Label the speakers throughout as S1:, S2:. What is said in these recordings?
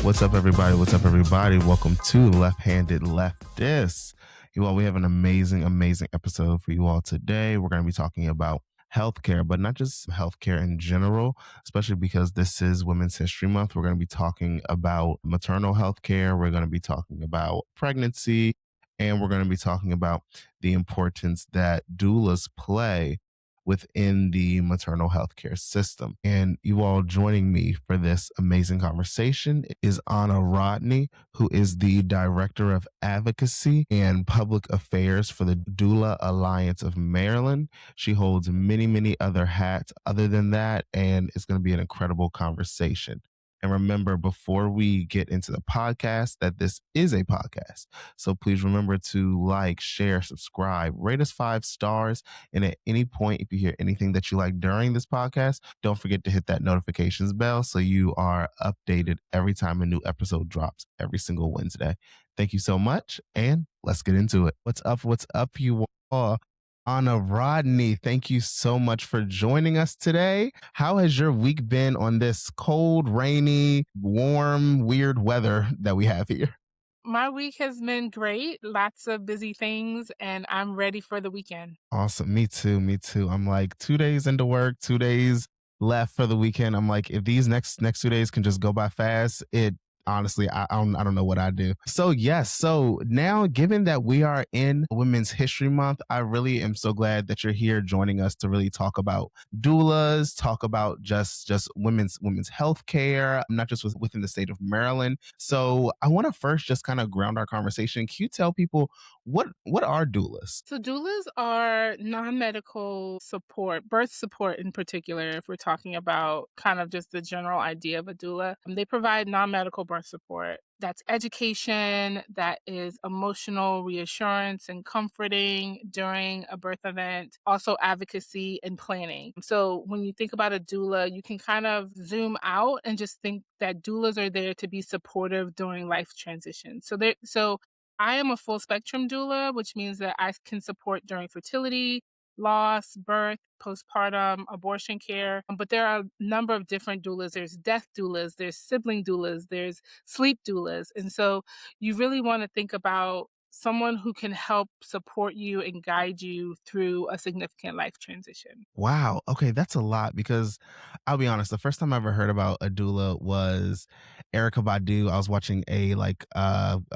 S1: What's up, everybody? What's up, everybody? Welcome to Left-Handed Leftist. You all, we have an amazing episode for you all today. We're going to be talking about healthcare, but not just healthcare in general, especially because this is Women's History Month. We're going to be talking about maternal healthcare. We're going to be talking about pregnancy, and we're going to be talking about the importance that doulas play within the maternal healthcare system. And you all joining me for this amazing conversation is Anna Rodney, who is the Director of Advocacy and Public Affairs for the Doula Alliance of Maryland. She holds many other hats other than that, and it's going to be an incredible conversation. And remember, before we get into the podcast, that this is a podcast. So please remember to like, share, subscribe, rate us 5 stars. And at any point, if you hear anything that you like during this podcast, don't forget to hit that notifications bell so you are updated every time a new episode drops every single Wednesday. Thank you so much. And let's get into it. What's up, you all? Anna Rodney, thank you so much for joining us today. How has your week been on this cold, rainy, warm, weird weather that we have here?
S2: My week has been great. Lots of busy things, and I'm ready for the weekend.
S1: Awesome. Me too. I'm like 2 days into work, 2 days left for the weekend. I'm like, if these next 2 days can just go by fast, it honestly, I don't know what I do. So yes, so now given that we are in Women's History Month, I really am so glad that you're here joining us to really talk about doulas, talk about just women's health care, not just within the state of Maryland. So I want to first just kind of ground our conversation. Can you tell people what are doulas?
S2: So doulas are non-medical support, birth support in particular, if we're talking about kind of just the general idea of a doula. They provide non-medical birth support. That's education, that is emotional reassurance and comforting during a birth event, also advocacy and planning. So when you think about a doula, you can kind of zoom out and just think that doulas are there to be supportive during life transition. So I am a full spectrum doula, which means that I can support during fertility, loss, birth, postpartum, abortion care. But there are a number of different doulas. There's death doulas, there's sibling doulas, there's sleep doulas. And so you really want to think about someone who can help support you and guide you through a significant life transition.
S1: Wow. Okay, that's a lot because I'll be honest, the first time I ever heard about a doula was Erica Badu. I was watching a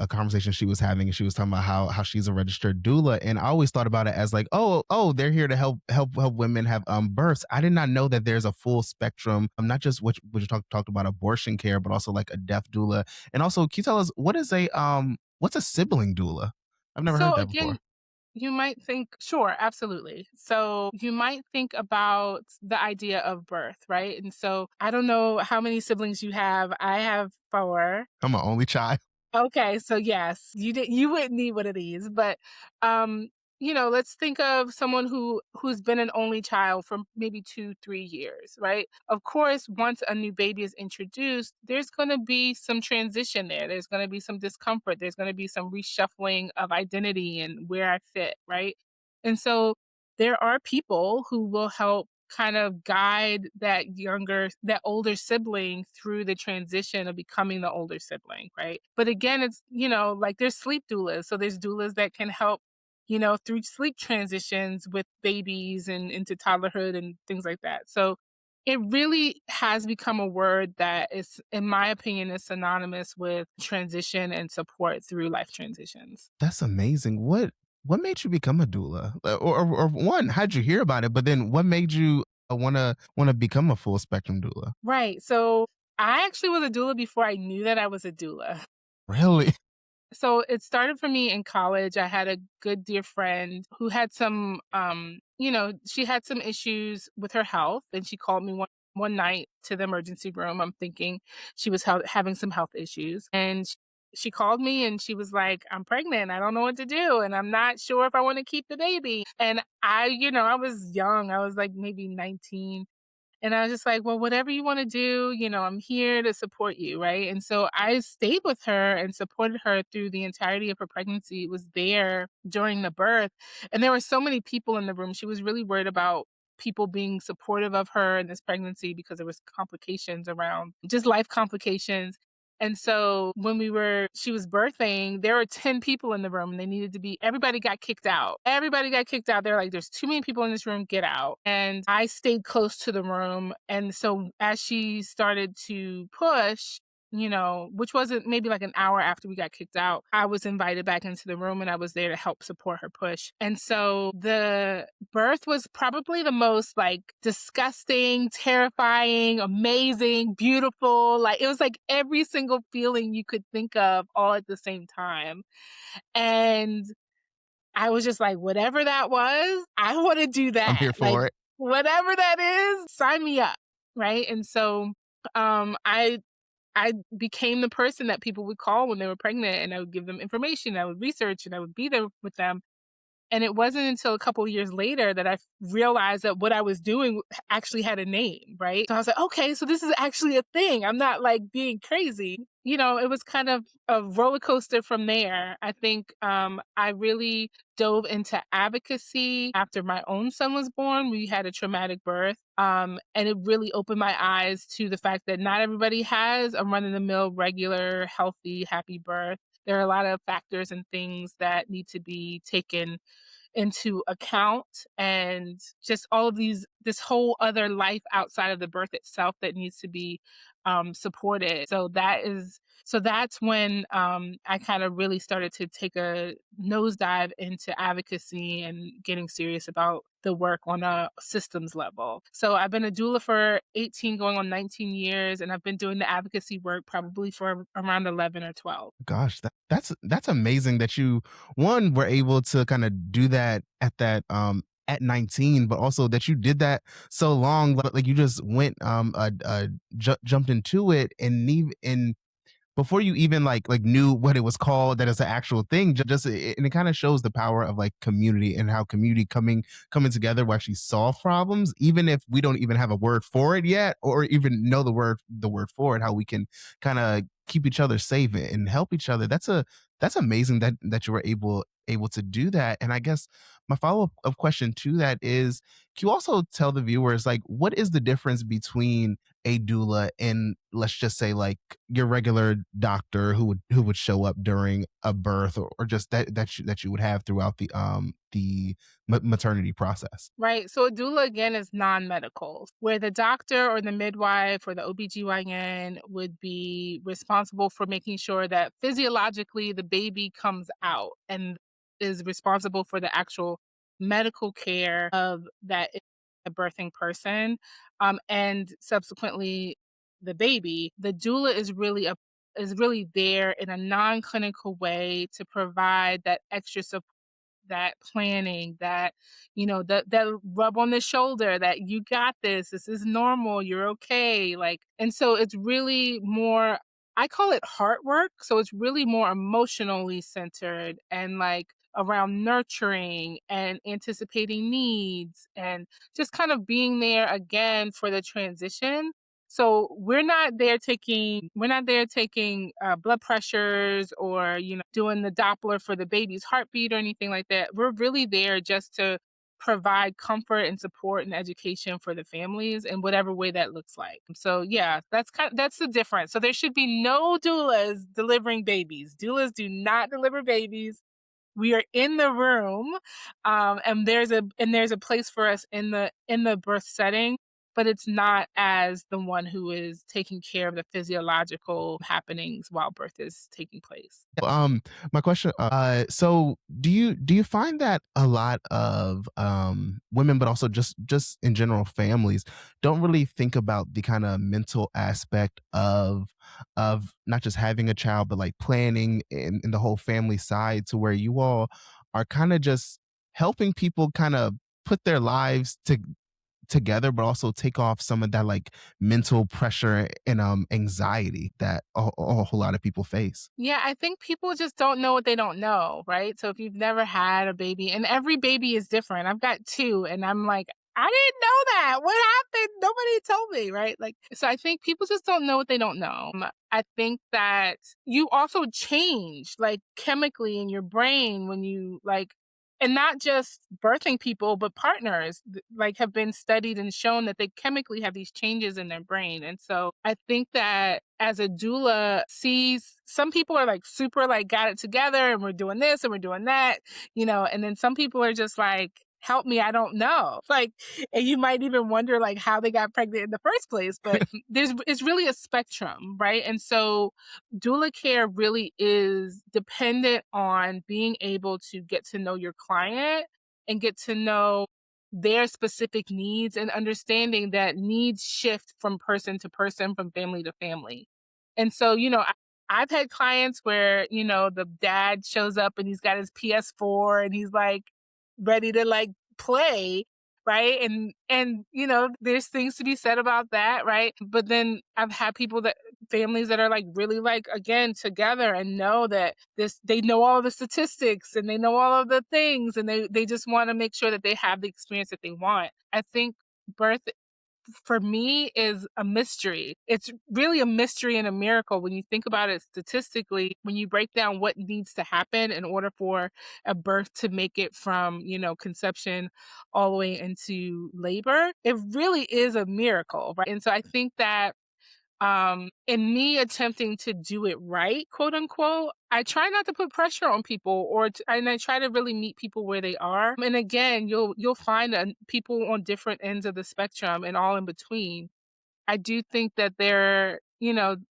S1: conversation she was having, and she was talking about how she's a registered doula. And I always thought about it as like, oh, they're here to help women have births. I did not know that there's a full spectrum, not just what you talked about abortion care, but also like a death doula. And also, can you tell us what's a sibling doula? I've never heard
S2: So
S1: that before.
S2: again, you might think, sure, absolutely. So you might think about the idea of birth, right? And so I don't know how many siblings you have. I have 4.
S1: I'm an only child.
S2: Okay, so yes, you wouldn't need one of these, but um, let's think of someone who's been an only child for maybe 2, 3 years, right? Of course, once a new baby is introduced, there's going to be some transition there. There's going to be some discomfort. There's going to be some reshuffling of identity and where I fit, right? And so there are people who will help kind of guide that older sibling through the transition of becoming the older sibling, right? But again, it's, like there's sleep doulas. So there's doulas that can help, through sleep transitions with babies and into toddlerhood and things like that. So it really has become a word that is, in my opinion, is synonymous with transition and support through life transitions.
S1: That's amazing. What made you become a doula? Or one, how'd you hear about it? But then what made you wanna become a full spectrum doula?
S2: Right. So I actually was a doula before I knew that I was a doula.
S1: Really?
S2: So it started for me in college. I had a good dear friend who had some, she had some issues with her health, and she called me one night to the emergency room. I'm thinking she was having some health issues, and she called me and she was like, "I'm pregnant. I don't know what to do, and I'm not sure if I want to keep the baby." And I was young. I was like maybe 19. And I was just like, well, whatever you want to do, I'm here to support you. Right. And so I stayed with her and supported her through the entirety of her pregnancy. Was there during the birth. And there were so many people in the room. She was really worried about people being supportive of her in this pregnancy because there was complications around just life complications. And so when she was birthing, there were 10 people in the room and everybody got kicked out. Everybody got kicked out. They're like, there's too many people in this room, get out. And I stayed close to the room. And so as she started to push, which wasn't maybe like an hour after we got kicked out, I was invited back into the room and I was there to help support her push. And so the birth was probably the most like disgusting, terrifying, amazing, beautiful. Like it was like every single feeling you could think of all at the same time. And I was just like, whatever that was, I want to do
S1: I'm
S2: that.
S1: here
S2: Like
S1: for it.
S2: whatever that is, sign me up. Right. And so I became the person that people would call when they were pregnant, and I would give them information, I would research, and I would be there with them. And it wasn't until a couple of years later that I realized that what I was doing actually had a name, right? So I was like, okay, so this is actually a thing. I'm not like being crazy. It was kind of a roller coaster from there. I think I really dove into advocacy after my own son was born. We had a traumatic birth. And it really opened my eyes to the fact that not everybody has a run-of-the-mill, regular, healthy, happy birth. There are a lot of factors and things that need to be taken into account, and just all of this whole other life outside of the birth itself that needs to be supported. So that's when I kind of really started to take a nosedive into advocacy and getting serious about the work on a systems level. So I've been a doula for 18 going on 19 years, and I've been doing the advocacy work probably for around 11 or 12.
S1: Gosh, that's amazing that you one were able to kind of do that at 19, but also that you did that so long, like you just went jumped into it and even before you even like knew what it was called, that it's an actual thing. And it kind of shows the power of like community and how community coming together will actually solve problems, even if we don't even have a word for it yet, or even know the word for it. How we can kind of keep each other safe and help each other. That's amazing that you were able to do that. And I guess my follow up question to that is, can you also tell the viewers like what is the difference between a doula and, let's just say, like your regular doctor who would show up during a birth, or just that you would have throughout the maternity process?
S2: Right. So a doula again is non-medical, where the doctor or the midwife or the OBGYN would be responsible for making sure that physiologically the baby comes out and is responsible for the actual medical care of that a birthing person. And subsequently the baby. The doula is really there in a non-clinical way to provide that extra support, that planning, that rub on the shoulder that you got this is normal, you're okay. Like, and so it's really more, I call it heart work. So it's really more emotionally centered and like around nurturing and anticipating needs and just kind of being there again for the transition. So we're not there taking blood pressures or doing the Doppler for the baby's heartbeat or anything like that. We're really there just to provide comfort and support and education for the families in whatever way that looks like. So yeah, that's the difference. So there should be no doulas delivering babies. Doulas do not deliver babies. We are in the room, and there's a place for us in the birth setting, but it's not as the one who is taking care of the physiological happenings while birth is taking place.
S1: My question, so do you find that a lot of women, but also just in general families, don't really think about the kind of mental aspect of not just having a child, but like planning in the whole family side, to where you all are kind of just helping people kind of put their lives together, but also take off some of that like mental pressure and anxiety that a whole lot of people face?
S2: Yeah, I think people just don't know what they don't know, right? So if you've never had a baby, and every baby is different. I've got two, and I'm like, I didn't know that. What happened? Nobody told me, right? Like, so I think people just don't know what they don't know. I think that you also change like chemically in your brain when you like and not just birthing people, but partners, like, have been studied and shown that they chemically have these changes in their brain. And so I think that as a doula sees, some people are like super like got it together and we're doing this and we're doing that, and then some people are just like, help me, I don't know. Like, and you might even wonder like how they got pregnant in the first place. But it's really a spectrum, right? And so doula care really is dependent on being able to get to know your client and get to know their specific needs, and understanding that needs shift from person to person, from family to family. And so, I've had clients where, the dad shows up and he's got his PS4 and he's like ready to like play, right? And there's things to be said about that, right? But then I've had families that are like really like, again, together and know that they know all the statistics and they know all of the things, and they just want to make sure that they have the experience that they want. I think birth for me is a mystery. It's really a mystery and a miracle when you think about it statistically, when you break down what needs to happen in order for a birth to make it from, conception all the way into labor. It really is a miracle, right? And so I think that in me attempting to do it right, quote unquote, I try not to put pressure on people, and I try to really meet people where they are. And again, you'll find people on different ends of the spectrum and all in between. I do think that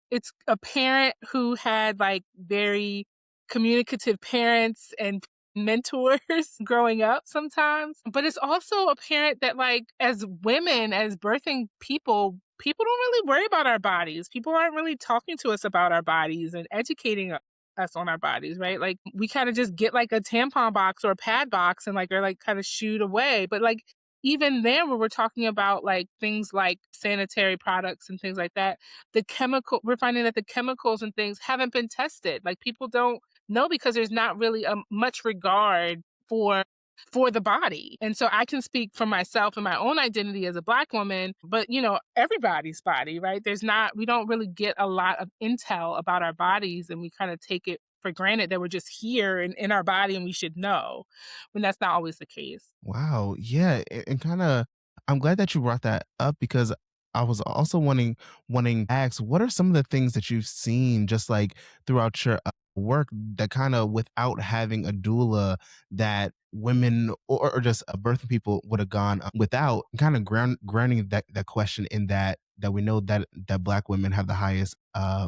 S2: it's a parent who had like very communicative parents and mentors growing up sometimes, but it's also a parent that, like, as women, as birthing people don't really worry about our bodies. People aren't really talking to us about our bodies and educating us on our bodies, right? Like, we kind of just get like a tampon box or a pad box and like are like kind of shooed away. But like, even then, when we're talking about like things like sanitary products and things like that, we're finding that the chemicals and things haven't been tested. Like, people don't know because there's not really much regard for the body. And so I can speak for myself and my own identity as a Black woman, but everybody's body, right? We don't really get a lot of intel about our bodies, and we kind of take it for granted that we're just here and in our body and we should know, when that's not always the case.
S1: Wow. Yeah. And kind of, I'm glad that you brought that up because I was also wanting to ask, what are some of the things that you've seen just like throughout your work that kind of without having a doula that women or just birthing people would have gone without, kind of grounding that question in that we know that Black women have the highest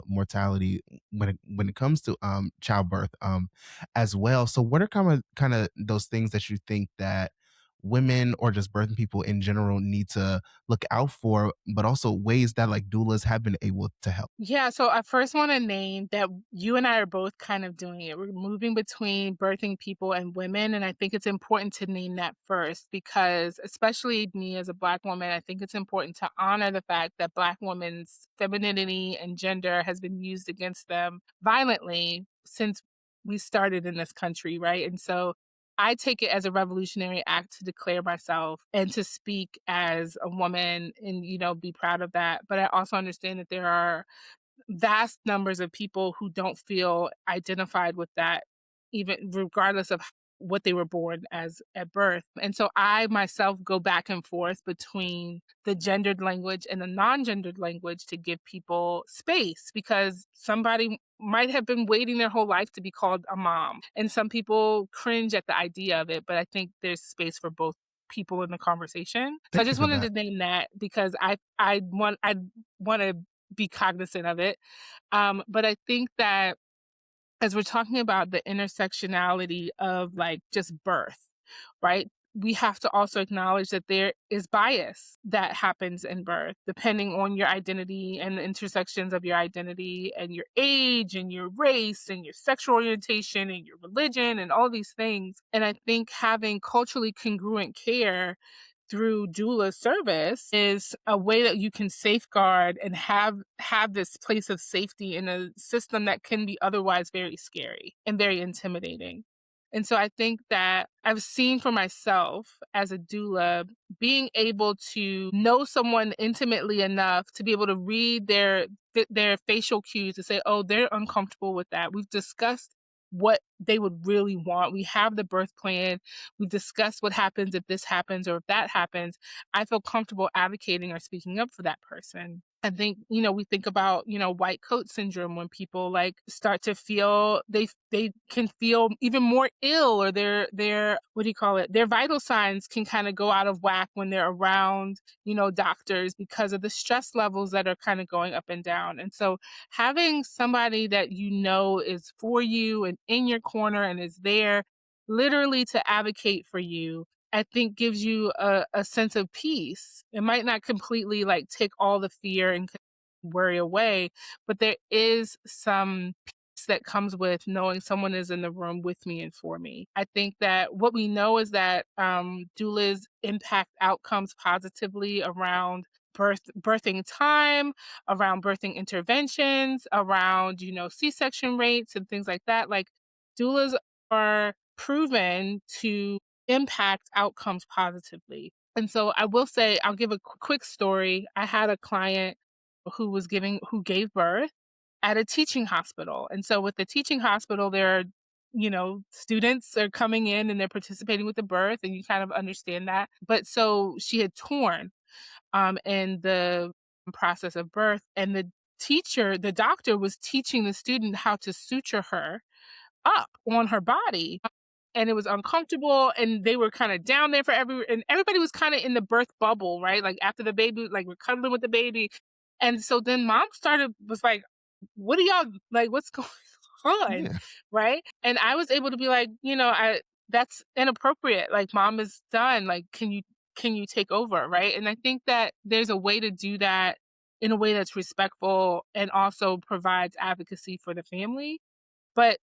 S1: mortality when it comes to childbirth as well. So what are kind of those things that you think that women or just birthing people in general need to look out for, but also ways that like doulas have been able to help?
S2: Yeah, so I first want to name that you and I are both kind of doing it. We're moving between birthing people and women. And I think it's important to name that first because, especially me as a Black woman, I think it's important to honor the fact that Black women's femininity and gender has been used against them violently since we started in this country, right? And so I take it as a revolutionary act to declare myself and to speak as a woman and, be proud of that. But I also understand that there are vast numbers of people who don't feel identified with that, even regardless of what they were born as at birth. And so I myself go back and forth between the gendered language and the non-gendered language to give people space, because somebody might have been waiting their whole life to be called a mom. And some people cringe at the idea of it, but I think there's space for both people in the conversation. So I
S1: Thank you
S2: just
S1: for
S2: wanted to
S1: that.
S2: name that because I want to be cognizant of it. But I think that as we're talking about the intersectionality of like just birth, right? We have to also acknowledge that there is bias that happens in birth, depending on your identity and the intersections of your identity and your age and your race and your sexual orientation and your religion and all these things. And I think having culturally congruent care through doula service is a way that you can safeguard and have this place of safety in a system that can be otherwise very scary and very intimidating. And so I think that I've seen for myself as a doula, being able to know someone intimately enough to be able to read their facial cues to say, oh, they're uncomfortable with that. We've discussed what they would really want. We have the birth plan. We discuss what happens if this happens or if that happens. I feel comfortable advocating or speaking up for that person. I think, we think about, white coat syndrome when people like start to feel they can feel even more ill, or their what do you call it? Their vital signs can kind of go out of whack when they're around, doctors because of the stress levels that are kind of going up and down. And so having somebody that is for you and in your corner and is there literally to advocate for you, I think gives you a sense of peace. It might not completely like take all the fear and worry away, but there is some peace that comes with knowing someone is in the room with me and for me. I think that what we know is that doulas impact outcomes positively around birthing time, around birthing interventions, around, C-section rates and things like that. Like doulas are proven to impact outcomes positively. And so I will say, I'll give a quick story. I had a client who gave birth at a teaching hospital. And so with the teaching hospital, there are, students are coming in and they're participating with the birth, and you kind of understand that. But so she had torn in the process of birth, and the doctor was teaching the student how to suture her up on her body, and it was uncomfortable, and they were kinda down there and everybody was kinda in the birth bubble, right? Like, after the baby, like, we're cuddling with the baby, and so then mom was like, "What are y'all like, what's going on?"
S1: Yeah.
S2: Right? And I was able to be like, "I that's inappropriate, like, mom is done, like, can you take over?" Right? And I think that there's a way to do that in a way that's respectful and also provides advocacy for the family, but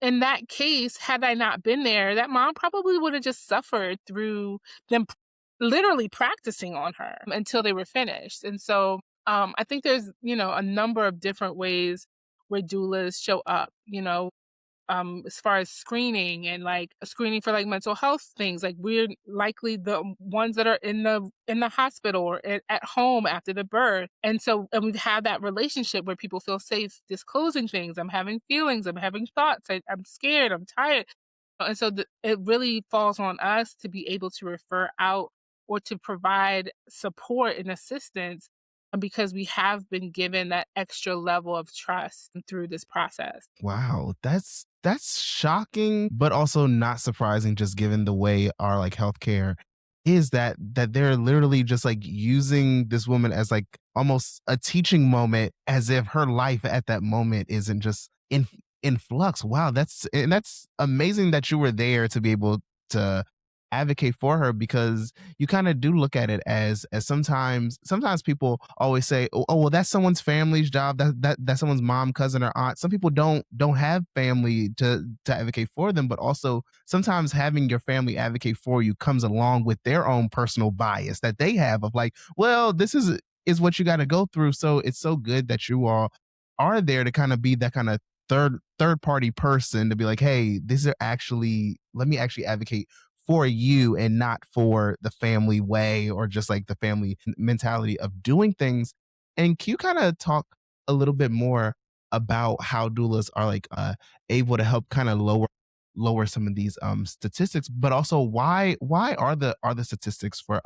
S2: in that case, had I not been there, that mom probably would have just suffered through them literally practicing on her until they were finished. And so I think there's, a number of different ways where doulas show up, as far as screening and like screening for like mental health things. Like we're likely the ones that are in the hospital or at home after the birth. And we've had that relationship where people feel safe disclosing things. I'm having feelings, I'm having thoughts, I'm scared, I'm tired. And so it really falls on us to be able to refer out or to provide support and assistance, because we have been given that extra level of trust through this process.
S1: Wow, that's shocking, but also not surprising just given the way our like healthcare is that they're literally just like using this woman as like almost a teaching moment as if her life at that moment isn't just in flux. Wow, that's amazing that you were there to be able to advocate for her because you kind of do look at it as sometimes people always say oh well that's someone's family's job that's someone's mom cousin or aunt. Some people don't have family to advocate for them, but also sometimes having your family advocate for you comes along with their own personal bias that they have of like well this is what you got to go through. So it's so good that you all are there to kind of be that kind of third party person to be like hey these are actually let me actually advocate for you and not for the family way or just like the family mentality of doing things. And can you kind of talk a little bit more about how doulas are like able to help kind of lower some of these statistics, but also why are the statistics for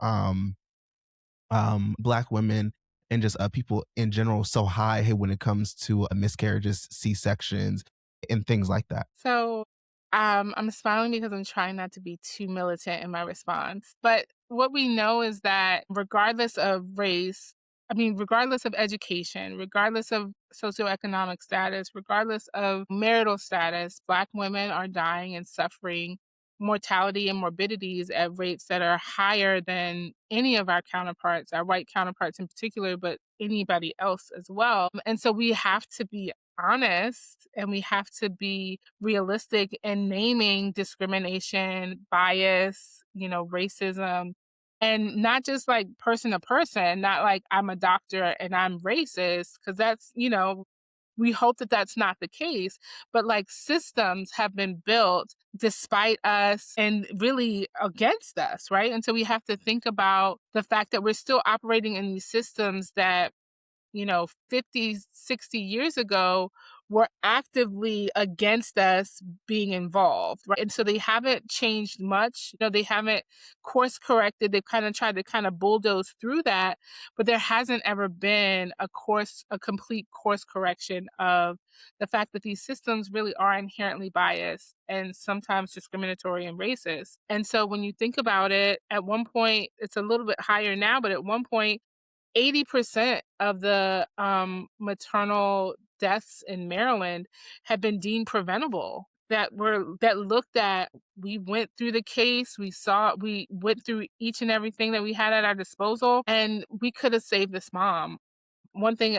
S1: black women and just people in general so high when it comes to miscarriages, C-sections, and things like that?
S2: So, I'm smiling because I'm trying not to be too militant in my response. But what we know is that regardless of race, I mean, regardless of education, regardless of socioeconomic status, regardless of marital status, Black women are dying and suffering mortality and morbidities at rates that are higher than any of our counterparts, our white counterparts in particular, but anybody else as well. And so we have to be honest and we have to be realistic in naming discrimination, bias, racism, and not just like person to person, not like I'm a doctor and I'm racist, because we hope that that's not the case, but like systems have been built despite us and really against us, right? And so we have to think about the fact that we're still operating in these systems that 50, 60 years ago were actively against us being involved, right? And so they haven't changed much. They haven't course corrected. They've kind of tried to kind of bulldoze through that, but there hasn't ever been a complete course correction of the fact that these systems really are inherently biased and sometimes discriminatory and racist. And so when you think about it, at one point, it's a little bit higher now, but at one point, 80% of the maternal deaths in Maryland had been deemed preventable. That looked at, we went through the case, we went through each and everything that we had at our disposal, and we could have saved this mom. One thing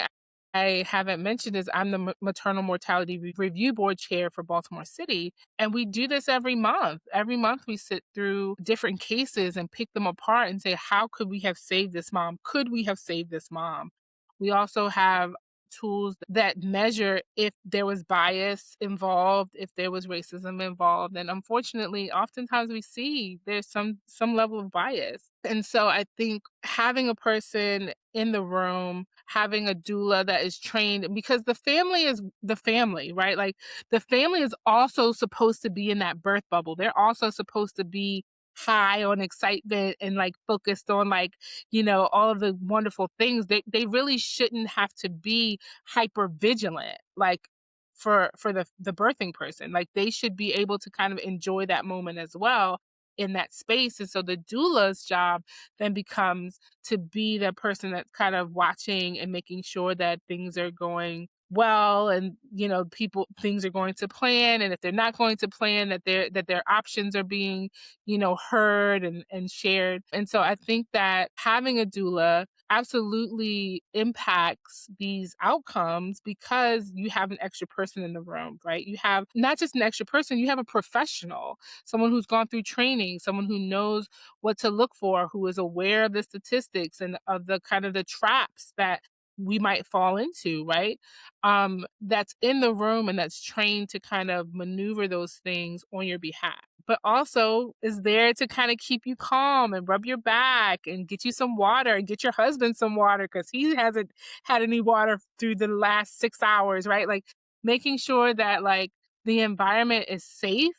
S2: I haven't mentioned is I'm the maternal mortality review board chair for Baltimore City, and we do this every month. Every month we sit through different cases and pick them apart and say, how could we have saved this mom? Could we have saved this mom? We also have tools that measure if there was bias involved, if there was racism involved. And unfortunately, oftentimes we see there's some level of bias. And so I think having a person in the room, having a doula that is trained, because the family is the family, right? Like the family is also supposed to be in that birth bubble. They're also supposed to be high on excitement and like focused on like, all of the wonderful things. They really shouldn't have to be hyper vigilant, like for the birthing person. Like they should be able to kind of enjoy that moment as well in that space. And so the doula's job then becomes to be the person that's kind of watching and making sure that things are going well, and things are going to plan, and if they're not going to plan, that their options are being heard and shared. And so I think that having a doula absolutely impacts these outcomes because you have an extra person in the room, right? You have not just an extra person, you have a professional, someone who's gone through training, someone who knows what to look for, who is aware of the statistics and of the kind of the traps that we might fall into, right? That's in the room and that's trained to kind of maneuver those things on your behalf, but also is there to kind of keep you calm and rub your back and get you some water and get your husband some water because he hasn't had any water through the last 6 hours, right? Like making sure that like the environment is safe,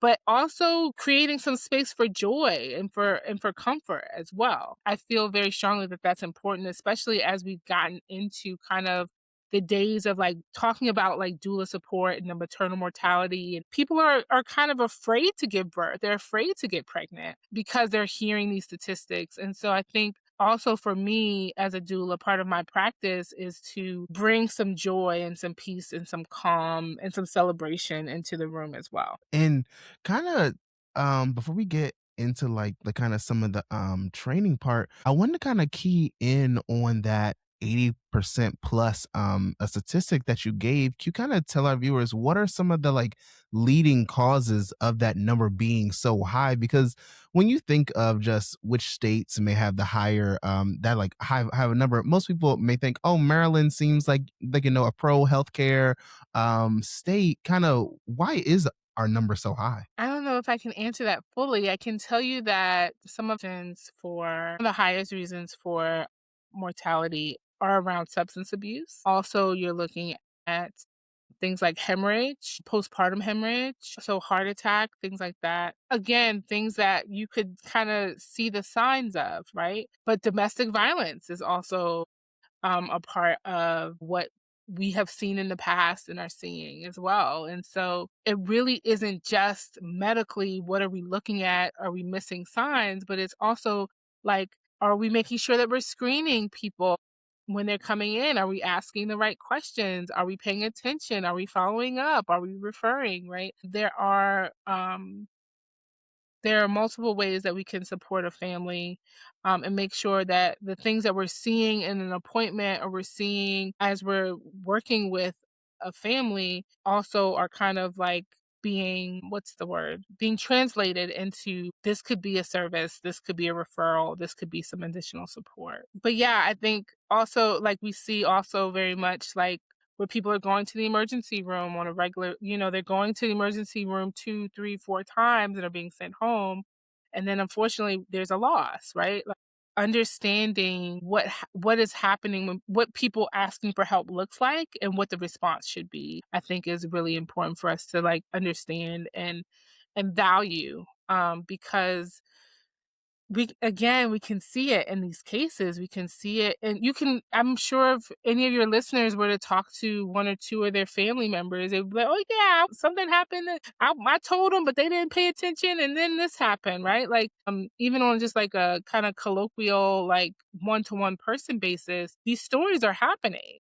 S2: but also creating some space for joy and for comfort as well. I feel very strongly that that's important, especially as we've gotten into kind of the days of like talking about like doula support and the maternal mortality. And people are kind of afraid to give birth. They're afraid to get pregnant because they're hearing these statistics. And so I think also for me as a doula, part of my practice is to bring some joy and some peace and some calm and some celebration into the room as well.
S1: And kind of before we get into like the kind of some of the training part, I wanted to kind of key in on that 80% plus a statistic that you gave. Can you kind of tell our viewers what are some of the like leading causes of that number being so high? Because when you think of just which states may have the higher that like high have a number, most people may think, oh, Maryland seems like a pro healthcare state. Kind of why is our number so high?
S2: I don't know if I can answer that fully. I can tell you that some of the highest reasons for mortality are around substance abuse. Also, you're looking at things like hemorrhage, postpartum hemorrhage, so heart attack, things like that. Again, things that you could kind of see the signs of, right? But domestic violence is also a part of what we have seen in the past and are seeing as well. And so it really isn't just medically, what are we looking at? Are we missing signs? But it's also like, are we making sure that we're screening people when they're coming in? Are we asking the right questions? Are we paying attention? Are we following up? Are we referring, right? There are multiple ways that we can support a family and make sure that the things that we're seeing in an appointment or we're seeing as we're working with a family also are kind of like being translated into, this could be a service, this could be a referral, this could be some additional support. But yeah, I think also like we see also very much like where people are going to the emergency room on a regular, they're going to the emergency room 2, 3, 4 times and are being sent home. And then unfortunately there's a loss, right? Like understanding what is happening when what people asking for help looks like and what the response should be, I think is really important for us to like understand and value because we can see it in these cases. We can see it, and you can I'm sure if any of your listeners were to talk to 1 or 2 of their family members, they'd be like, "Oh, yeah, something happened, I told them, but they didn't pay attention, and then this happened," right? Like, even on just, like, a kinda colloquial, like, one-to-one person basis, these stories are happening.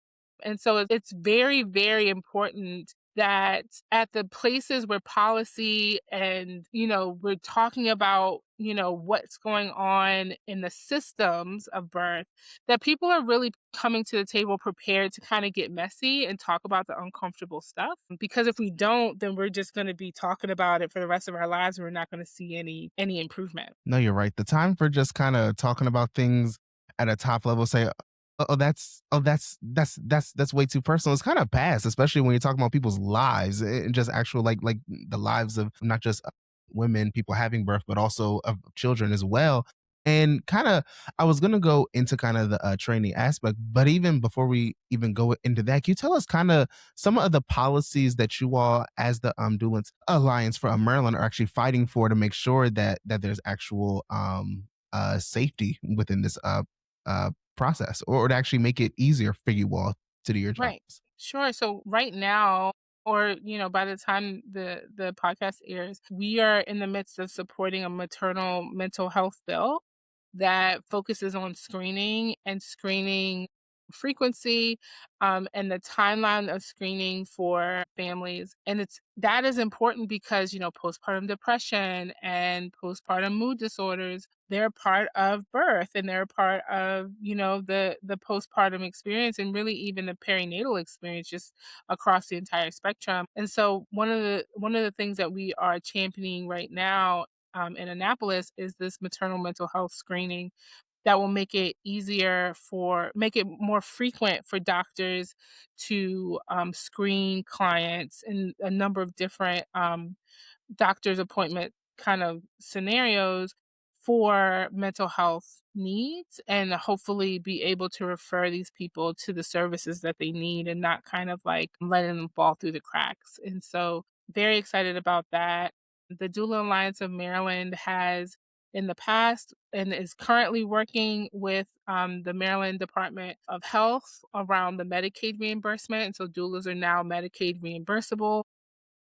S2: And so it's very, very important that at the places where policy and, we're talking about, what's going on in the systems of birth, that people are really coming to the table prepared to kind of get messy and talk about the uncomfortable stuff. Because if we don't, then we're just going to be talking about it for the rest of our lives and we're not going to see any improvement.
S1: No, you're right. The time for just kind of talking about things at a top level, say, that's way too personal. It's kind of past, especially when you're talking about people's lives and just actual like the lives of not just women, people having birth, but also of children as well. And kind of, I was gonna go into kind of the training aspect, but even before we even go into that, can you tell us kind of some of the policies that you all, as the Doula Alliance for Maryland, are actually fighting for to make sure that there's actual safety within this uh process, or to actually make it easier for you all to do your
S2: Right.
S1: jobs?
S2: Sure. So right now, or by the time the podcast airs, we are in the midst of supporting a maternal mental health bill that focuses on screening frequency, and the timeline of screening for families. And that is important because, postpartum depression and postpartum mood disorders, they're part of birth and they're part of, the postpartum experience and really even the perinatal experience just across the entire spectrum. And so one of the things that we are championing right now in Annapolis is this maternal mental health screening that will make it more frequent for doctors to screen clients in a number of different doctor's appointment kind of scenarios for mental health needs, and hopefully be able to refer these people to the services that they need and not kind of like letting them fall through the cracks. And so very excited about that. The Doula Alliance of Maryland has in the past and is currently working with the Maryland Department of Health around the Medicaid reimbursement. And so doulas are now Medicaid reimbursable.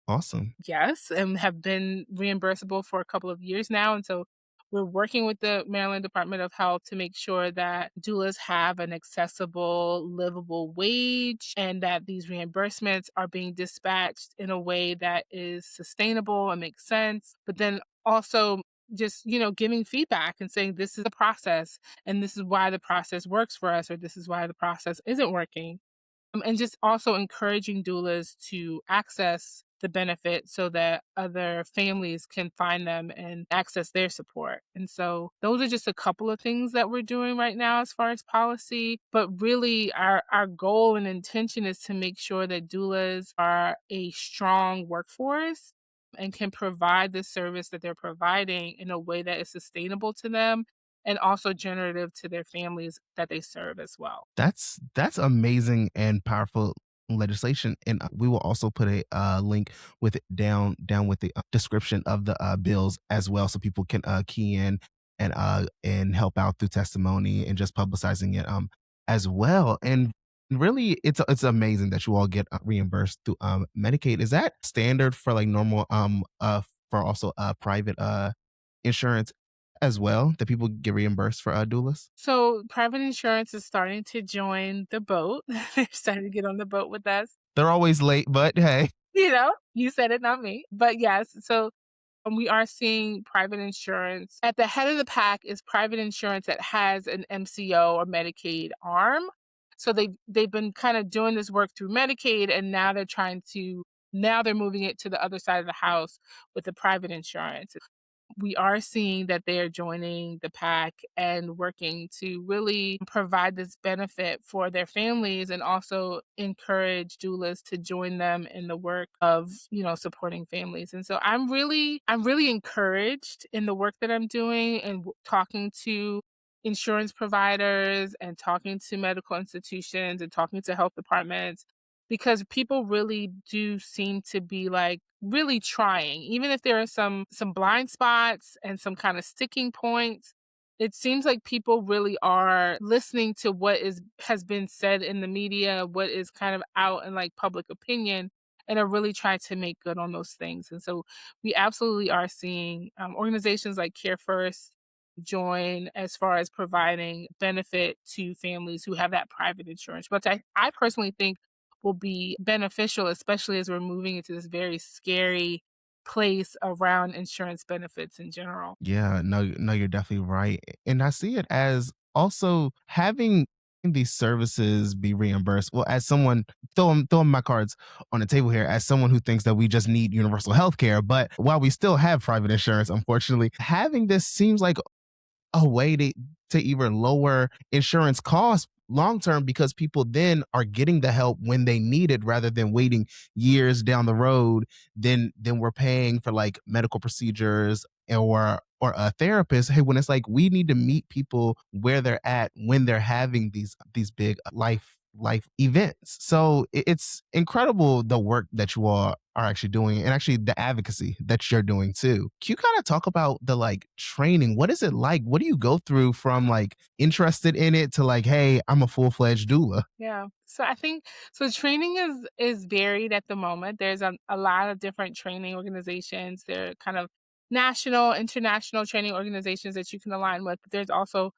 S1: Awesome.
S2: Yes, and have been reimbursable for a couple of years now. And so we're working with the Maryland Department of Health to make sure that doulas have an accessible, livable wage and that these reimbursements are being dispatched in a way that is sustainable and makes sense. But then also just, giving feedback and saying this is the process and this is why the process works for us or this is why the process isn't working. And just also encouraging doulas to access the benefit so that other families can find them and access their support. And so those are just a couple of things that we're doing right now as far as policy. But really our goal and intention is to make sure that doulas are a strong workforce and can provide the service that they're providing in a way that is sustainable to them and also generative to their families that they serve as well.
S1: That's amazing and powerful legislation, and we will also put a link with it down with the description of the bills as well, so people can key in and help out through testimony and just publicizing it as well. And really, it's amazing that you all get reimbursed through Medicaid. Is that standard for like normal for also private insurance as well, that people get reimbursed for doulas?
S2: So private insurance is starting to join the boat. They're starting to get on the boat with us.
S1: They're always late, but hey.
S2: You said it, not me. But yes, so we are seeing private insurance. At the head of the pack is private insurance that has an MCO or Medicaid arm. So they've been kind of doing this work through Medicaid, and now they're moving it to the other side of the house with the private insurance. We are seeing that they are joining the pack and working to really provide this benefit for their families and also encourage doulas to join them in the work of, supporting families. And so I'm really encouraged in the work that I'm doing and talking to insurance providers and talking to medical institutions and talking to health departments because people really do seem to be like really trying even if there are some blind spots and some kind of sticking points. It seems like people really are listening to what is has been said in the media, what is kind of out in like public opinion, and are really trying to make good on those things. And so we absolutely are seeing organizations like Care First join as far as providing benefit to families who have that private insurance, which I personally think will be beneficial, especially as we're moving into this very scary place around insurance benefits in general.
S1: Yeah, no, no, you're definitely right. And I see it as also having these services be reimbursed. Well, as someone throwing my cards on the table here, as someone who thinks that we just need universal health care, but while we still have private insurance, unfortunately, having this seems like a way to even lower insurance costs long term because people then are getting the help when they need it rather than waiting years down the road. Then we're paying for like medical procedures or a therapist. Hey, when it's like we need to meet people where they're at when they're having these big life events. So it's incredible the work that you all are actually doing and actually the advocacy that you're doing too. Can you kind of talk about the like training? What is it like? What do you go through from like interested in it to like, hey, I'm a full-fledged doula?
S2: Yeah. So I think so training is varied at the moment. There's a lot of different training organizations. There are kind of national, international training organizations that you can align with. But there's also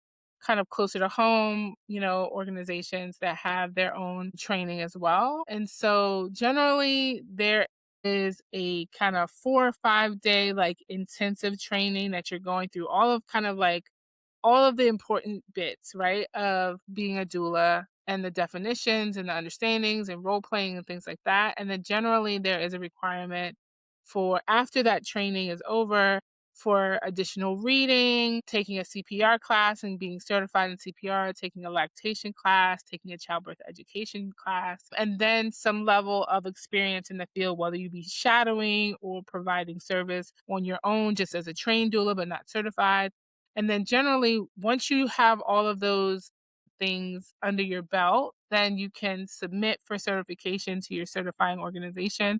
S2: kind of closer to home, organizations that have their own training as well. And so generally there is a kind of 4 or 5 day like intensive training that you're going through all of the important bits, right, of being a doula and the definitions and the understandings and role playing and things like that. And then generally there is a requirement for after that training is over for additional reading, taking a CPR class and being certified in CPR, taking a lactation class, taking a childbirth education class, and then some level of experience in the field, whether you be shadowing or providing service on your own just as a trained doula but not certified. And then generally, once you have all of those things under your belt, then you can submit for certification to your certifying organization.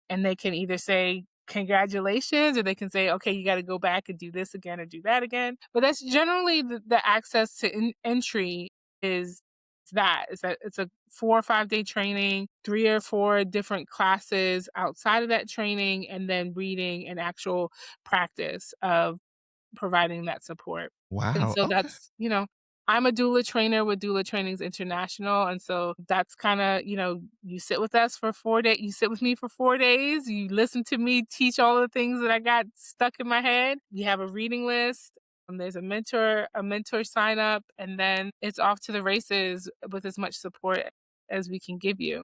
S2: And they can either say, congratulations, or they can say, okay, you got to go back and do this again or do that again. But that's generally the access to entry is is that it's a 4 or 5 day training, 3 or 4 different classes outside of that training, and then reading and actual practice of providing that support. And
S1: Wow.
S2: so
S1: Okay.
S2: I'm a doula trainer with Doula Trainings International, and so that's kinda, you sit with us for 4 days. You sit with me for 4 days, you listen to me teach all the things that I got stuck in my head. You have a reading list, there's a mentor sign up, and then it's off to the races with as much support as we can give you.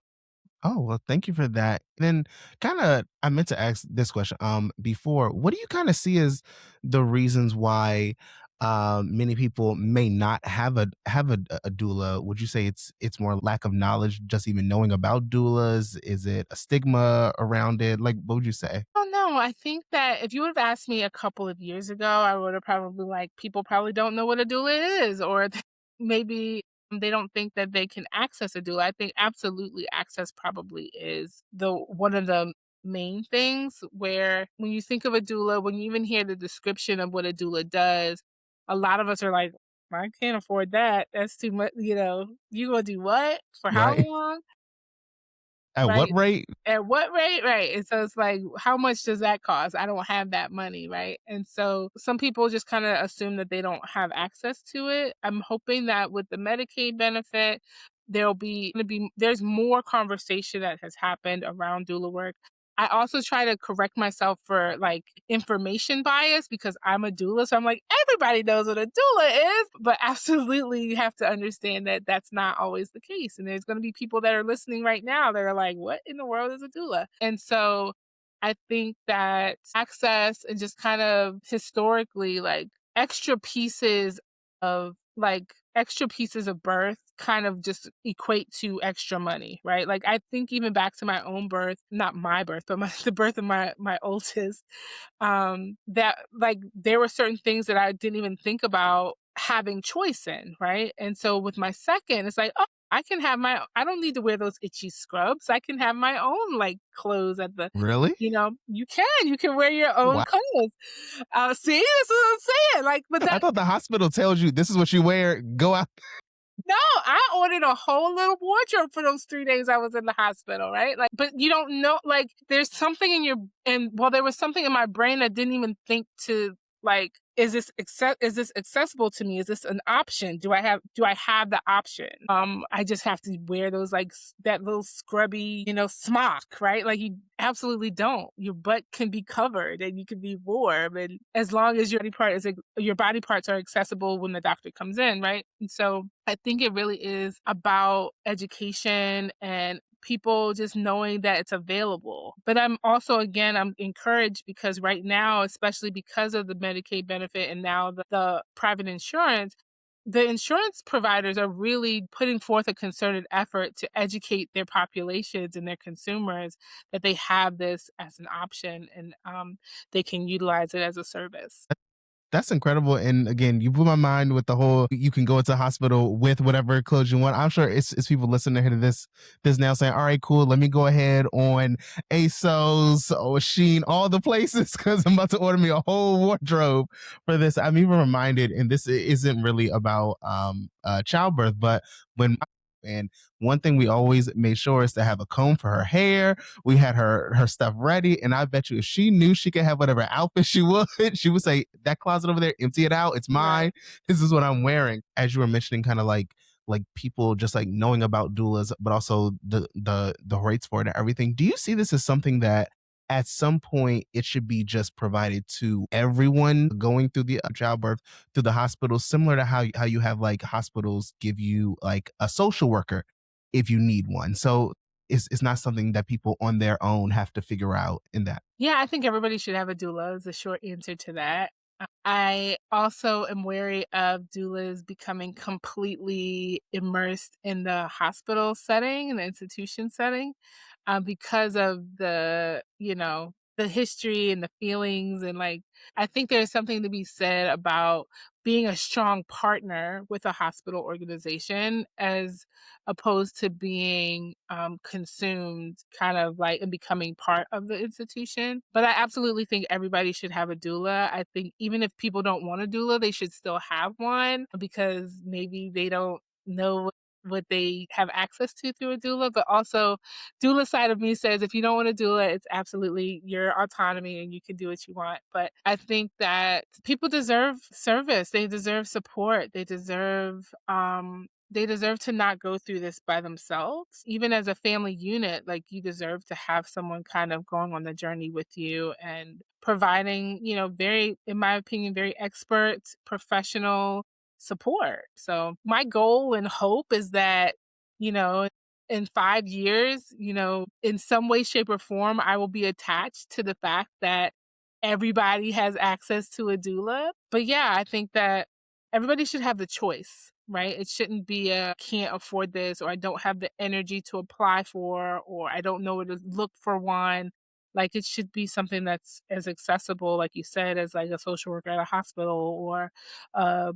S1: Oh, well, thank you for that. Then kind of I meant to ask this question before. What do you kind of see as the reasons why many people may not have a doula? Would you say it's more lack of knowledge, just even knowing about doulas? Is it a stigma around it? Like what would you say?
S2: Oh, no, I think that if you would have asked me a couple of years ago, I would have probably like, people probably don't know what a doula is, or maybe they don't think that they can access a doula. I think absolutely access probably is the one of the main things where when you think of a doula, when you even hear the description of what a doula does, a lot of us are like, I can't afford that. That's too much, you gonna do what? For how
S1: Right.
S2: long?
S1: At what
S2: Right.
S1: rate?
S2: At what rate? Right, and so it's like, how much does that cost? I don't have that money, right? And so some people just kinda assume that they don't have access to it. I'm hoping that with the Medicaid benefit, there's more conversation that has happened around doula work. I also try to correct myself for, like, information bias because I'm a doula, so I'm like, "Everybody knows what a doula is," but absolutely, you have to understand that that's not always the case, and there's gonna be people that are listening right now that are like, "What in the world is a doula?" And so, I think that access and just kind of historically, like, extra pieces of birth kind of just equate to extra money, right? Like, I think even back to my own birth, not my birth, but the birth of my oldest, that, like, there were certain things that I didn't even think about having choice in, right? And so with my second, it's like, oh, I can have I don't need to wear those itchy scrubs. I can have my own like clothes at the,
S1: Really?
S2: you can wear your own
S1: Wow.
S2: clothes. See, that's what I'm saying. Like, but
S1: I
S2: that,
S1: thought the hospital tells you this is what you wear. Go out.
S2: no, I ordered a whole little wardrobe for those 3 days I was in the hospital, right? Like, but you don't know, like, there's something in your and well, there was something in my brain that didn't even think to, like, is this accessible to me? Is this an option? Do I have the option? I just have to wear those, like, that little scrubby, smock, right? Like, you absolutely don't. Your butt can be covered and you can be warm, and as long as your body parts are accessible when the doctor comes in, right? And so I think it really is about education and people just knowing that it's available. But I'm encouraged because right now, especially because of the Medicaid benefit and now the private insurance, the insurance providers are really putting forth a concerted effort to educate their populations and their consumers that they have this as an option, and they can utilize it as a service.
S1: That's incredible. And again, you blew my mind with the whole you can go into the hospital with whatever clothes you want. I'm sure it's people listening to this now saying, all right, cool, let me go ahead on ASOS or Sheen, all the places, because I'm about to order me a whole wardrobe for this. I'm even reminded, and this isn't really about childbirth, but when and one thing we always made sure is to have a comb for her hair. We had her stuff ready, and I bet you if she knew she could have whatever outfit she would, she would say, "That closet over there, empty it out. It's
S2: Right.
S1: mine. This is what I'm wearing." As you were mentioning, kind of like people just like knowing about doulas, but also the rates for it and everything. Do you see this as something that at some point it should be just provided to everyone going through the childbirth through the hospital, similar to how you have like hospitals give you like a social worker if you need one? So it's not something that people on their own have to figure out in that.
S2: Yeah, I think everybody should have a doula is the short answer to that. I also am wary of doulas becoming completely immersed in the hospital setting and the institution setting, because of the history and the feelings, and like, I think there's something to be said about being a strong partner with a hospital organization as opposed to being consumed kind of like and becoming part of the institution. But I absolutely think everybody should have a doula. I think even if people don't want a doula, they should still have one because maybe they don't know what they have access to through a doula. But also, doula side of me says if you don't want a doula, it's absolutely your autonomy and you can do what you want. But I think that people deserve service. They deserve support. They deserve to not go through this by themselves. Even as a family unit, like, you deserve to have someone kind of going on the journey with you and providing, very, in my opinion, very expert, professional support. So my goal and hope is that, you know, in 5 years, in some way, shape, or form, I will be attached to the fact that everybody has access to a doula. But yeah, I think that everybody should have the choice, right? It shouldn't be a can't afford this, or I don't have the energy to apply for, or I don't know where to look for one. Like, it should be something that's as accessible, like you said, as like a social worker at a hospital, or a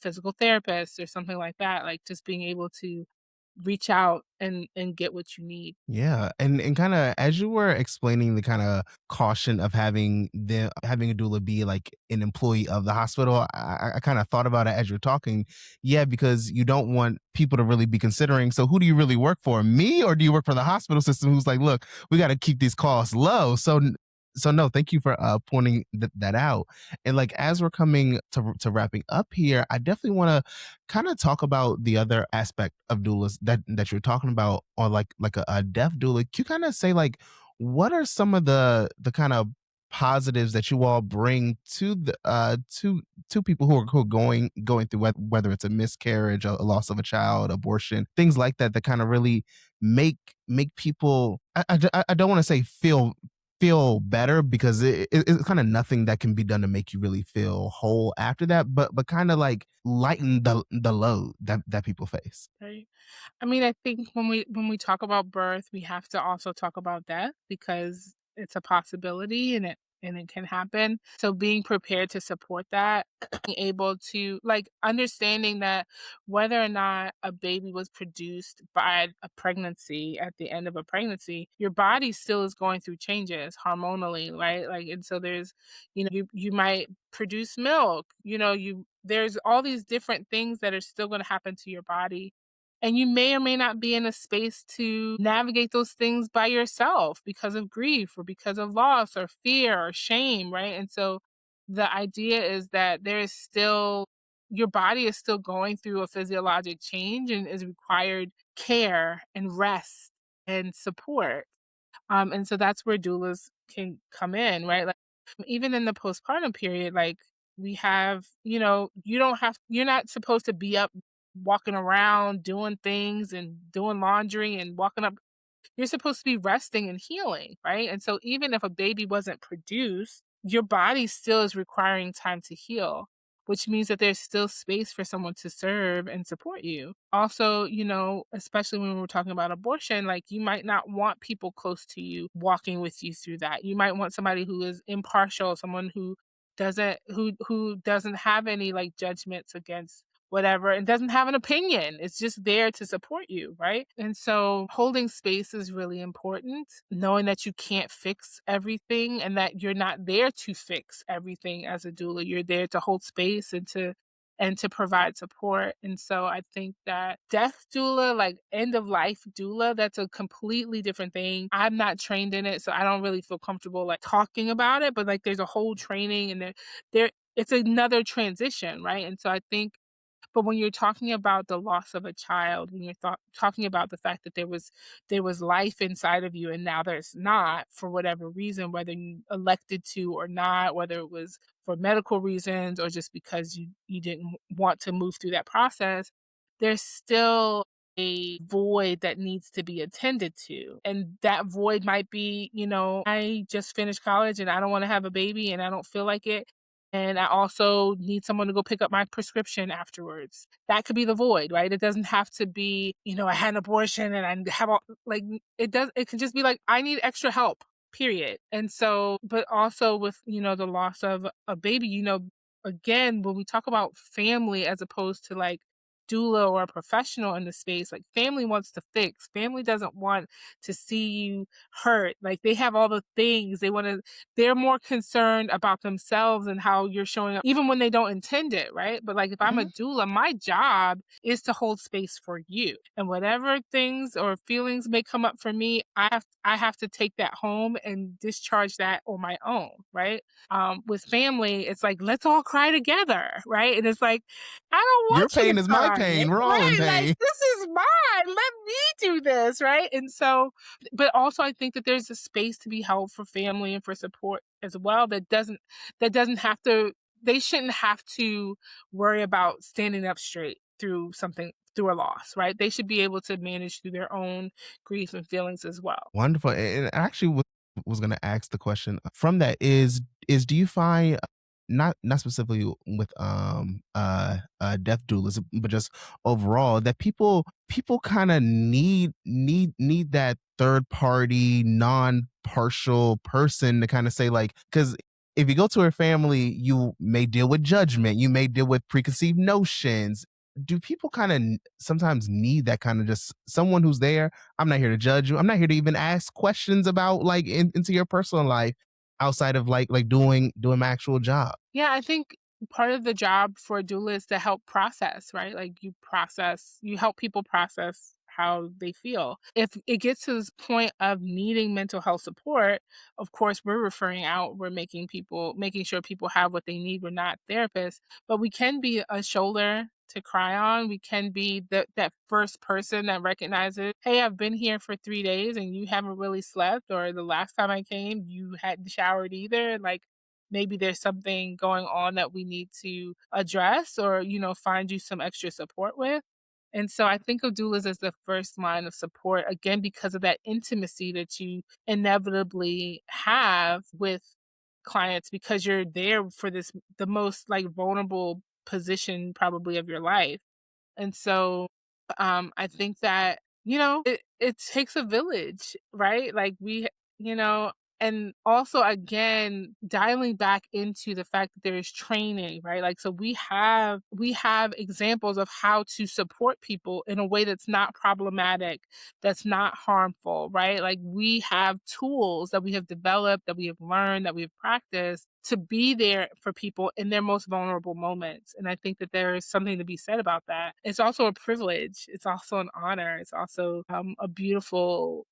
S2: physical therapist or something like that. Like, just being able to reach out and get what you need.
S1: Yeah, and kind of as you were explaining the kind of caution of having a doula be like an employee of the hospital, I kind of thought about it as you're talking. Yeah, because you don't want people to really be considering. So who do you really work for, me, or do you work for the hospital system? Who's like, look, we got to keep these costs low. So no, thank you for pointing that out. And like as we're coming to wrapping up here, I definitely want to kind of talk about the other aspect of doulas that you're talking about, or like a deaf doula. Can you kind of say like what are some of the kind of positives that you all bring to the to people who are going through whether it's a miscarriage, a loss of a child, abortion, things like that, that kind of really make people I don't want to say feel better, because it's kind of nothing that can be done to make you really feel whole after that, but kind of like lighten the load that people face.
S2: Right. I mean, I think when we talk about birth, we have to also talk about death because it's a possibility, and and it can happen. So being prepared to support that, being able to like understanding that whether or not a baby was produced by a pregnancy at the end of a pregnancy, your body still is going through changes hormonally, right? Like, and so there's, you might produce milk, there's all these different things that are still going to happen to your body. And you may or may not be in a space to navigate those things by yourself because of grief or because of loss or fear or shame, right? And so the idea is that there is still your body is still going through a physiologic change and is required care and rest and support. And so that's where doulas can come in, right? Like even in the postpartum period, like we have, you're not supposed to be up walking around doing things and doing laundry and walking up. You're supposed to be resting and healing, right? And so even if a baby wasn't produced, your body still is requiring time to heal, which means that there's still space for someone to serve and support you. Also, especially when we're talking about abortion, like you might not want people close to you walking with you through that. You might want somebody who is impartial, someone who doesn't have any like judgments against whatever and doesn't have an opinion. It's just there to support you, right? And so holding space is really important, knowing that you can't fix everything and that you're not there to fix everything as a doula. You're there to hold space and to provide support. And so I think that death doula, like end of life doula, that's a completely different thing. I'm not trained in it, so I don't really feel comfortable like talking about it, but like there's a whole training and there it's another transition, right? And so I think but when you're talking about the loss of a child, when you're talking about the fact that there was life inside of you and now there's not for whatever reason, whether you elected to or not, whether it was for medical reasons or just because you didn't want to move through that process, there's still a void that needs to be attended to. And that void might be, I just finished college and I don't want to have a baby and I don't feel like it and I also need someone to go pick up my prescription afterwards. That could be the void, right? It doesn't have to be, I had an abortion and I have all like it can just be like I need extra help, period. And so but also with, the loss of a baby, again, when we talk about family as opposed to like doula or a professional in the space, like family wants to fix. Family doesn't want to see you hurt. Like they have all the things they're more concerned about themselves and how you're showing up, even when they don't intend it, right? But like if I'm a doula, my job is to hold space for you. And whatever things or feelings may come up for me, I have to take that home and discharge that on my own, right? With family, it's like, let's all cry together, right? And it's like, I don't
S1: Your
S2: want you
S1: pain
S2: to
S1: is my
S2: cry,
S1: pain. We're all in
S2: right? Like,
S1: pain.
S2: this is mine. Let me do this, right? And so but also I think that there's a space to be held for family and for support as well that doesn't have to they shouldn't have to worry about standing up straight through a loss, right? They should be able to manage through their own grief and feelings as well.
S1: Wonderful. And actually was going to ask the question from that is do you find not specifically with death doulas, but just overall that people kind of need that third party non-partial person to kind of say like, because if you go to a family, you may deal with judgment, you may deal with preconceived notions. Do people kind of sometimes need that kind of just someone who's there? I'm not here to judge you. I'm not here to even ask questions about like into your personal life outside of like doing my actual job.
S2: Yeah, I think part of the job for a doula is to help process, right? Like you help people process how they feel. If it gets to this point of needing mental health support, of course, we're referring out, we're making sure people have what they need. We're not therapists, but we can be a shoulder to cry on. We can be that first person that recognizes, hey, I've been here for 3 days and you haven't really slept, or the last time I came, you hadn't showered either. Like, maybe there's something going on that we need to address or, find you some extra support with. And so I think of doulas as the first line of support, again, because of that intimacy that you inevitably have with clients because you're there for the most like vulnerable position probably of your life. And so I think that, it takes a village, right? Like you know, And also, again, dialing back into the fact that there is training, right? Like, so we have examples of how to support people in a way that's not problematic, that's not harmful, right? Like, we have tools that we have developed, that we have learned, that we have practiced to be there for people in their most vulnerable moments. And I think that there is something to be said about that. It's also a privilege. It's also an honor. It's also a beautiful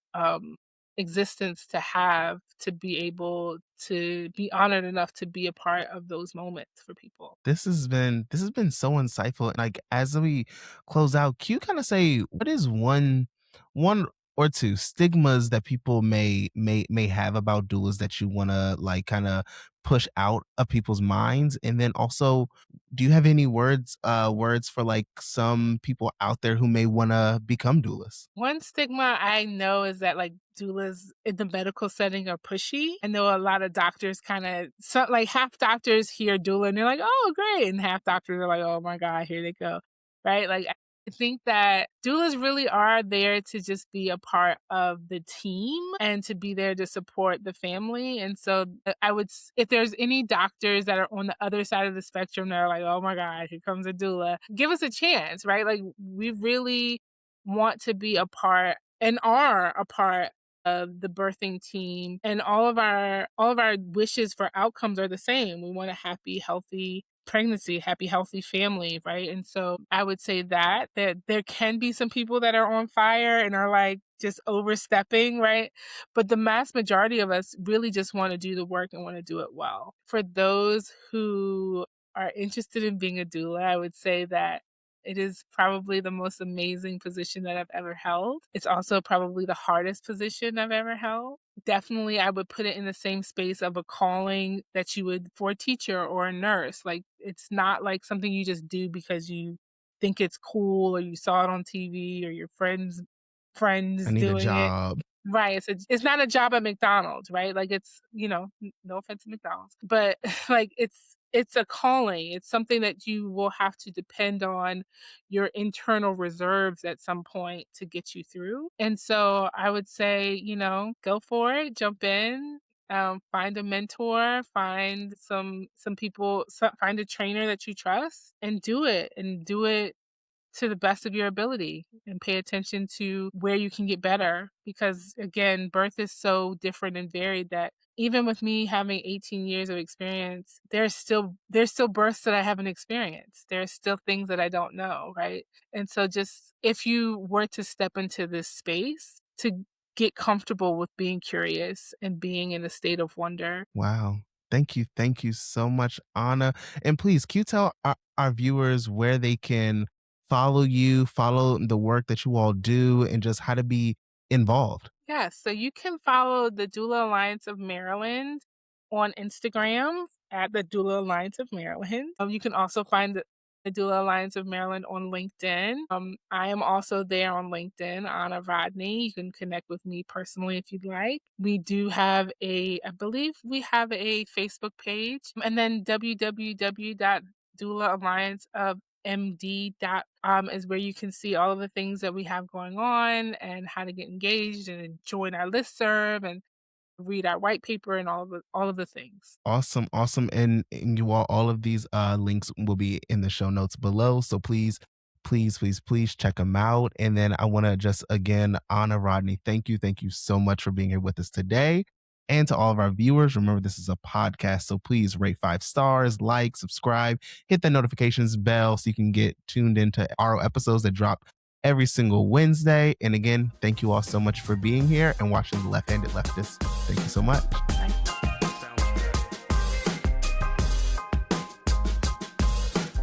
S2: existence to have, to be able to be honored enough to be a part of those moments for people.
S1: This has been so insightful. Like as we close out, can you kind of say what is one or two stigmas that people may have about doulas that you want to like kind of push out of people's minds? And then also, do you have any words for like some people out there who may want to become doulas?
S2: One stigma I know is that, like, doulas in the medical setting are pushy. I know a lot of doctors kinda like, half doctors hear doula and they're like, "Oh, great," and half doctors are like, "Oh my god, here they go." Right? Like, I think that doulas really are there to just be a part of the team and to be there to support the family, and so, I would s if there's any doctors that are on the other side of the spectrum that are like, "Oh my god, here comes a doula," give us a chance, right? Like, we really want to be a part and are a part of the birthing team, and all of our wishes for outcomes are the same. We want a happy, healthy pregnancy, happy, healthy family, right? And so I would say that there can be some people that are on fire and are like just overstepping, right? But the mass majority of us really just want to do the work and want to do it well. For those who are interested in being a doula, I would say that it is probably the most amazing position that I've ever held. It's also probably the hardest position I've ever held. Definitely, I would put it in the same space of a calling that you would for a teacher or a nurse. Like, it's not like something you just do because you think it's cool or you saw it on TV or your friends
S1: I need a
S2: doing it.
S1: job.
S2: Right, it's not a job at McDonald's, right? Like, it's, no offense to McDonald's, but, like, it's a calling. It's something that you will have to depend on your internal reserves at some point to get you through, and so I would say, go for it, jump in, find a mentor, find some people, find a trainer that you trust, and do it to the best of your ability and pay attention to where you can get better because again birth is so different and varied that even with me having 18 years of experience there's still births that I haven't experienced. There's still things that I don't know, right? And so just if you were to step into this space to get comfortable with being curious and being in a state of wonder.
S1: Wow. Thank you. Thank you so much, Anna. And please, can you tell our viewers where they can follow you, follow the work that you all do, and just how to be involved?
S2: Yes, so you can follow the Doula Alliance of Maryland on Instagram at the Doula Alliance of Maryland. You can also find the Doula Alliance of Maryland on LinkedIn. I am also there on LinkedIn, Anna Rodney. You can connect with me personally if you'd like. We do have I believe we have a Facebook page, and then www.doulaallianceofmd.com is where you can see all of the things that we have going on and how to get engaged and join our listserv and read our white paper and all of the things.
S1: Awesome, awesome. And you all of these links will be in the show notes below. So please, please, please, please check them out. And then I want to just again, Anna Rodney, thank you so much for being here with us today. And to all of our viewers, remember this is a podcast. So please rate 5 stars, like, subscribe, hit the notifications bell so you can get tuned into our episodes that drop every single Wednesday. And again, thank you all so much for being here and watching the Left Handed Leftist. Thank you so much.
S2: Right?